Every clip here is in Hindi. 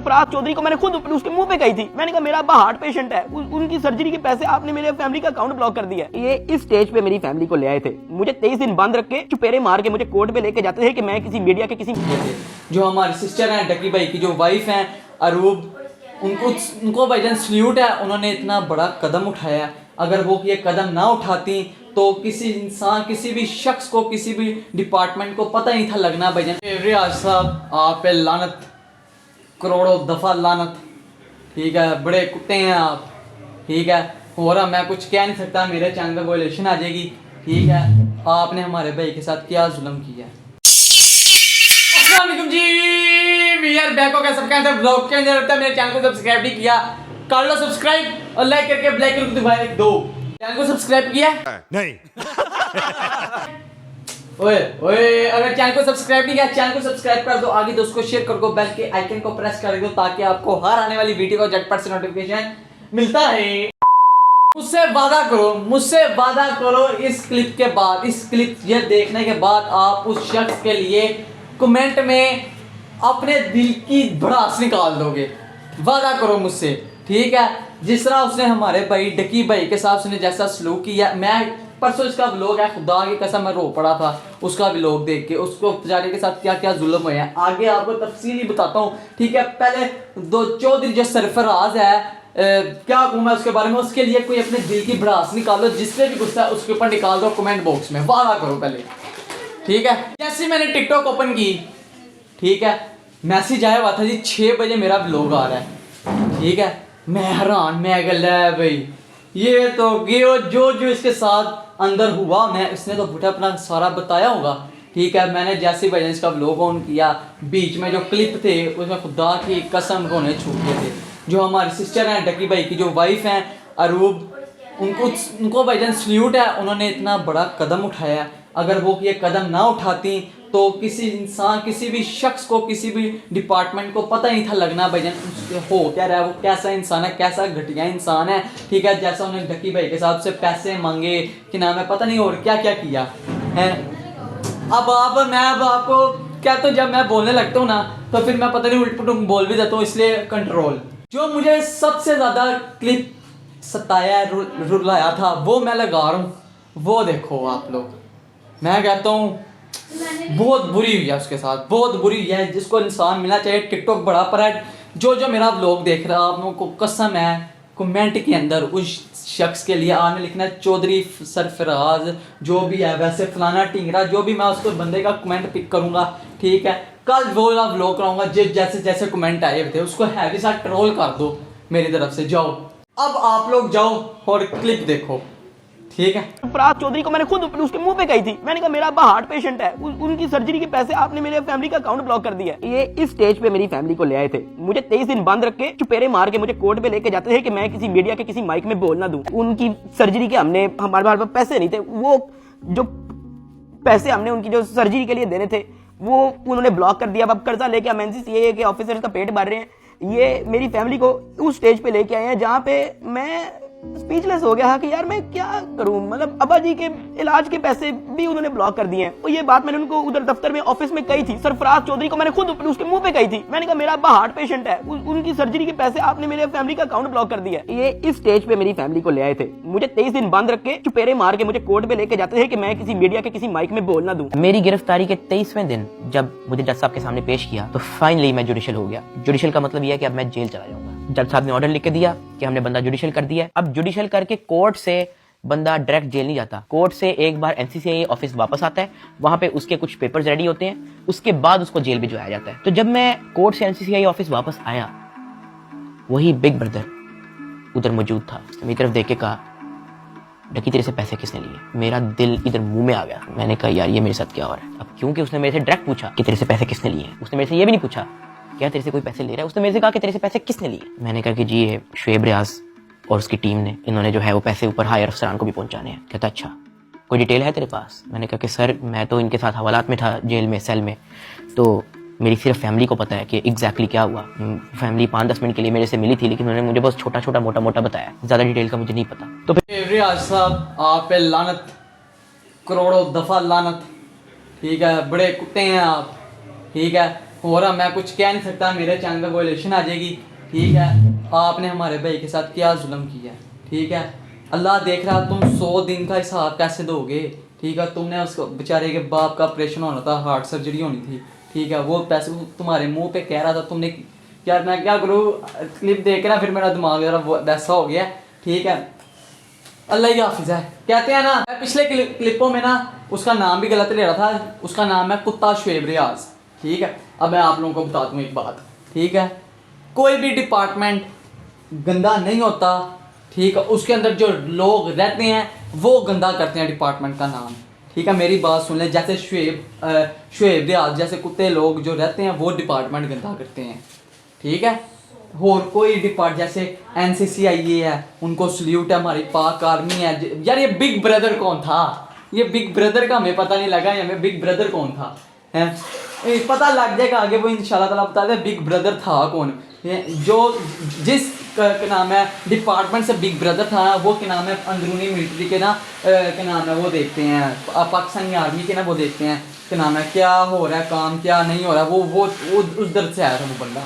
सरफराज चौधरी को मैंने खुद उसके मुंह पे कही थी। मैंने कहा मेरा अब्बा हार्ट पेशेंट है, उनकी सर्जरी के पैसे आपने मेरे फैमिली का अकाउंट ब्लॉक कर दिया। ये इस स्टेज पे मेरी फैमिली को ले आए थे, मुझे 23 दिन बंद रख के चुपेरे मार के मुझे कोर्ट पे लेके जाते थे कि मैं किसी मीडिया के किसी जो हमारी सिस्टर हैं डकी भाई की जो वाइफ हैं अरूब, उनको भाईजान सल्यूट है, उन्होंने इतना बड़ा कदम उठाया। अगर वो ये कदम ना उठाती तो किसी इंसान, किसी भी शख्स को, किसी भी डिपार्टमेंट को पता नहीं था लगना। भाईजान रियाज साहब आप पे लानत, करोड़ों दफ़ा लानत, ठीक है, बड़े कुत्ते हैं आप, ठीक है। हो रहा मैं कुछ कह नहीं सकता, मेरे चैनल पे वायलेशन आ जाएगी, ठीक है। आपने हमारे भाई के साथ क्या जुल्म किया। अस्सलाम वालेकुम जी, वी आर बैक हो गया सबका अंदर ब्लॉग के अंदर। मेरे चैनल को सब्सक्राइब नहीं किया, कर लो सब्सक्राइब और लाइक करके ब्लैक आइकन को दबाए दो। चैनल को सब्सक्राइब किया नहीं? ओए ओए, अगर चैनल को सब्सक्राइब नहीं किया चैनल को सब्सक्राइब कर दो, आगे दोस्तों को शेयर कर दो, बेल के आइकन को प्रेस कर दो ताकि आपको हर आने वाली वीडियो का झटपट से नोटिफिकेशन मिलता है। मुझसे वादा करो इस क्लिप के बाद, इस क्लिप ये देखने के बाद आप उस शख्स के लिए कमेंट में अपने दिल की भड़ास निकाल दोगे। वादा करो मुझसे, ठीक है। जिस तरह उसने हमारे भाई डकी भाई के साथ उसने जैसा सलूक किया, मैं परसों इसका व्लॉग है, खुदा की कसम मैं रो पड़ा था उसका व्लॉग देख के, उसको बेचारे के साथ क्या क्या जुल्म हुए हैं आगे आपको तफसीली बताता हूँ, ठीक है। पहले दो चौधरी जो सरफराज है, क्या कहूँ मैं उसके बारे में, उसके लिए कोई अपने दिल की भड़ास निकालो, जिससे भी गुस्सा है उसके ऊपर निकाल दो कमेंट बॉक्स में, वादा करो पहले, ठीक है। जैसे मैंने टिकटॉक ओपन की, ठीक है, मैसेज आया हुआ था जी 6 बजे मेरा व्लॉग आ रहा है, ठीक है। मैं हैरान, मैं गल भाई ये तो जो इसके साथ अंदर हुआ, मैं इसने तो बुढ़ा अपना सारा बताया होगा, ठीक है। मैंने जैसे भाई इसका व्लॉग ऑन किया, बीच में जो क्लिप थे उसमें खुदा की कसम रोने छूट गए थे। जो हमारी सिस्टर हैं डकी भाई की जो वाइफ हैं अरूब, उनको भाईजान सल्यूट है, उन्होंने इतना बड़ा कदम उठाया। अगर वो ये कदम ना उठाती तो किसी इंसान, किसी भी शख्स को, किसी भी डिपार्टमेंट को पता नहीं था लगना भाईजान हो क्या रहा है, वो कैसा इंसान है, कैसा घटिया इंसान है, ठीक है। जैसा उन्होंने डकी भाई के साथ से पैसे मांगे कि नाम है, पता नहीं और क्या क्या किया है। अब आपको क्या, तो जब मैं बोलने लगता हूँ ना तो फिर मैं पता नहीं उल्ट पुट बोल भी देता हूँ, इसलिए कंट्रोल। जो मुझे सबसे ज़्यादा क्लिप सताया रुलाया था वो मैं लगा रहा हूँ, वो देखो आप लोग। मैं कहता हूँ बहुत बुरी हुई है उसके साथ, बहुत बुरी हुई है, जिसको इंसान मिलना चाहिए। टिकटॉक बड़ा पर है, जो मेरा व्लॉग देख रहा है आप लोगों को कसम है, कमेंट के अंदर उस शख्स के लिए आपने लिखना है चौधरी सरफराज जो भी है, वैसे फलाना टिंगरा जो भी, मैं उसको बंदे का कमेंट पिक करूँगा, ठीक है। कल वो व्लॉग कराऊंगा, जैसे जैसे कमेंट आए थे उसको हैवी सा ट्रोल कर दो मेरी तरफ से। जाओ अब आप लोग जाओ और क्लिप देखो, ठीक है। सरफराज चौधरी को मैंने खुद उसके मुंह पे कही थी। मैंने कहा मेरा अब्बा हार्ट पेशेंट है, उनकी सर्जरी के पैसे आपने मेरे फैमिली का अकाउंट ब्लॉक कर दिया। ये इस स्टेज पे मेरी फैमिली को ले आए थे, मुझे 23 दिन बंद रख के चुपेरे मार के मुझे कोर्ट पे लेके जाते थे कि मैं किसी मीडिया के किसी माइक में बोल ना दूं। उनकी सर्जरी के हमारे पास पैसे नहीं थे, वो जो पैसे हमने उनकी जो सर्जरी के लिए देने थे वो उन्होंने ब्लॉक कर दिया। अब कर्जा लेके हम एनसीसीए के ऑफिसर्स का पेट भर रहे हैं। ये मेरी फैमिली को उस स्टेज पे लेके आए हैं जहां पे मैं स्पीचलेस हो गया कि यार मैं क्या करूं। मतलब अब्बा जी के इलाज के पैसे भी उन्होंने ब्लॉक कर दिए हैं। और ये बात मैंने उनको उधर दफ्तर में ऑफिस में कही थी। सरफराज चौधरी को मैंने खुद उसके मुंह पे कही थी। मैंने कहा मेरा अब्बा हार्ट पेशेंट है, उनकी सर्जरी के पैसे आपने मेरे फैमिली का अकाउंट ब्लॉक कर दिया। ये इस स्टेज पे मेरी फैमिली को ले आए थे, मुझे 23 दिन बंद रख के चुपेरे मार के मुझे कोर्ट पे लेके जाते थे कि मैं किसी मीडिया के किसी माइक में बोल ना दूं। मेरी गिरफ्तारी के 23वें दिन जब मुझे जज साहब के सामने पेश किया तो फाइनली मैं जुडिशियल हो गया। जुडिशियल का मतलब यह है कि अब मैं जेल चला जाऊंगा। जज साहब ने ऑर्डर लिख के दिया कि हमने बंदा जुडिशियल कर दिया। अब जुडिशियल करके कोर्ट से बंदा डायरेक्ट जेल नहीं जाता, कोर्ट से एक बार एनसीसीए ऑफिस वापस आता है, वहां पे उसके कुछ पेपर्स रेडी होते हैं, उसके बाद उसको जेल भिजवाया जाता है। तो जब मैं कोर्ट से एनसीसीए ऑफिस वापस आया, वही बिग ब्रदर उधर मौजूद था। उसने मेरी तरफ देख के कहा डकी तेरे से पैसे किसने लिए। मेरा दिल इधर मुंह में आ गया। मैंने कहा यार ये मेरे साथ क्या हो रहा है। अब क्योंकि उसने मेरे से डायरेक्ट पूछा कि तेरे से पैसे किसने लिए, उसने मेरे से ये भी नहीं पूछा क्या तेरे से कोई पैसे ले रहा है, उसने मेरे से कहा कि तेरे से पैसे किसने लिए। मैंने कहा कि जी ये शुएब रियाज और उसकी टीम ने, इन्होंने जो है वो पैसे ऊपर हायर अफसरान को भी पहुंचाने हैं। कहता अच्छा कोई डिटेल है तेरे पास। मैंने कहा कि सर मैं तो इनके साथ हवालात में था जेल में, सेल में, तो मेरी सिर्फ फैमिली को पता है कि एग्जैक्टली क्या हुआ। फैमिली 5-10 मिनट के लिए मेरे से मिली थी, लेकिन उन्होंने मुझे बस छोटा छोटा मोटा मोटा बताया, ज़्यादा डिटेल का मुझे नहीं पता। तो फिर रियाज साहब आप पे लानत, करोड़ों दफ़ा लानत, ठीक है। बड़े कुत्ते हैं आप, ठीक है। हो रहा, मैं कुछ कह नहीं सकता, मेरे चैनल पे वॉयलेशन आ जाएगी। ठीक है, आपने हमारे भाई के साथ क्या जुल्म किया है। ठीक है, अल्लाह देख रहा, तुम 100 दिन का हिसाब कैसे दोगे। ठीक है, तुमने उसको बेचारे के बाप का ऑपरेशन होना था, हार्ट सर्जरी होनी थी। ठीक है, वो पैसे तुम्हारे मुंह पे कह रहा था, तुमने यार मैं क्या करूँ, क्लिप देख रहा फिर मेरा दिमाग जरा वैसा हो गया। ठीक है, अल्लाह ही हाफिज है। कहते हैं ना, मैं पिछले क्लिपों में ना उसका नाम भी गलत ले रहा था, उसका नाम है कुत्ता शुएब रियाज। ठीक है, अब मैं आप लोगों को बता दूँ एक बात। ठीक है, कोई भी डिपार्टमेंट गंदा नहीं होता। ठीक है, उसके अंदर जो लोग रहते हैं वो गंदा करते हैं डिपार्टमेंट का नाम। ठीक है, मेरी बात सुन ले, जैसे शुएब रियाज जैसे कुत्ते लोग जो रहते हैं वो डिपार्टमेंट गंदा करते हैं। ठीक है, और कोई डिपार्ट जैसे NCCIA है, उनको सल्यूट है, हमारी पाक आर्मी है। यार ये बिग ब्रदर कौन था, ये बिग ब्रदर का हमें पता नहीं लगा, हमें बिग ब्रदर कौन था है, पता लग जाएगा आगे, वो इंशाल्लाह ताला बता दे बिग ब्रदर था कौन। जो जिस क्या नाम है डिपार्टमेंट से बिग ब्रदर था ना, वो क्या नाम है अंदरूनी मिलिट्री के ना क्या नाम है वो देखते हैं, पाकिस्तानी आर्मी के ना वो देखते हैं क्या नाम है क्या हो रहा है काम, क्या नहीं हो रहा है, वो उस दर्द से आया था वो बंदा।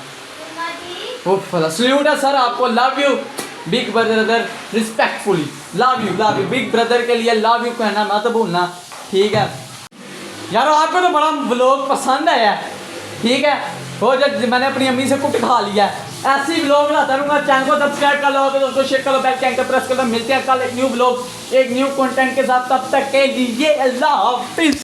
सल्यूट है सर आपको, love you big brother, respectfully love you big brother के लिए लव यू कहना मत भूलना। ठीक है यार, आपको तो बड़ा व्लॉग पसंद आया। ठीक है, हो जब मैंने अपनी अम्मी से कुट खा लिया है, ऐसी व्लॉग लाता रहूँगा। चैनल को सब्सक्राइब कर लो, दोस्तों शेयर कर लो, बेल आइकन प्रेस कर लो। मिलते हैं कल एक न्यू व्लॉग एक न्यू कंटेंट के साथ, तब तक के लिए अल्लाह हाफिज़।